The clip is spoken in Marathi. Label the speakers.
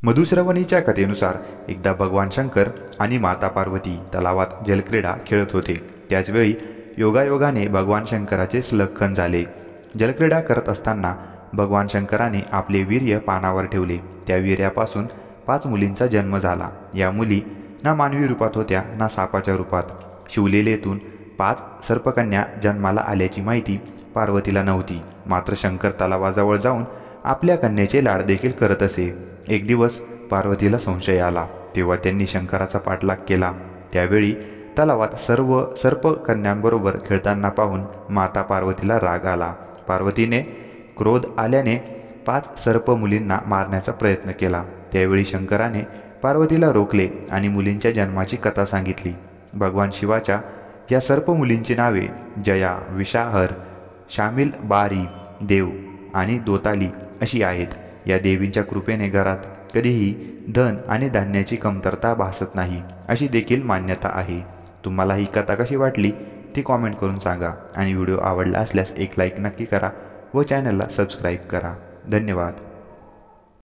Speaker 1: मधुश्रवणीच्या कथेनुसार एकदा भगवान शंकर आणि माता पार्वती तलावात जलक्रीडा खेळत होते। त्याचवेळी योगायोगाने भगवान शंकराचे स्खलन झाले। जलक्रीडा करत असताना भगवान शंकराने आपले वीर्य पानावर ठेवले। त्या वीर्यापासून 5 मुलींचा जन्म झाला। या मुली ना मानवी रूपात होत्या ना सापाच्या रूपात। शिवलीलेतून 5 सर्पकन्या जन्माला आल्याची माहिती पार्वतीला नव्हती। मात्र शंकर तलावाजवळ जाऊन आपल्या कन्येचे लाड देखील करत असे। एक दिवस पार्वतीला संशय आला, तेव्हा त्यांनी शंकराचा पाठलाग केला। त्यावेळी तलावात सर्व सर्पकन्यांबरोबर खेळताना पाहून माता पार्वतीला राग आला। पार्वतीने क्रोध आल्याने 5 सर्प मुलींना मारण्याचा प्रयत्न केला। त्यावेळी शंकराने पार्वतीला रोखले आणि मुलींच्या जन्माची कथा सांगितली। भगवान शिवाच्या या सर्प मुलींची नावे जया, विषाहर, शामिल, बारी, देव आणि दोताली अशी आहेत। या देवींच्या कृपेने घरात कधीही धन आणि धान्याची कमतरता भासत नाही, अशी देखील मान्यता आहे। तुम्हाला ही कथा कशी वाटली ती कॉमेंट करून सांगा आणि व्हिडिओ आवडला असल्यास एक लाईक नक्की करा व चॅनलला सबस्क्राईब करा। धन्यवाद।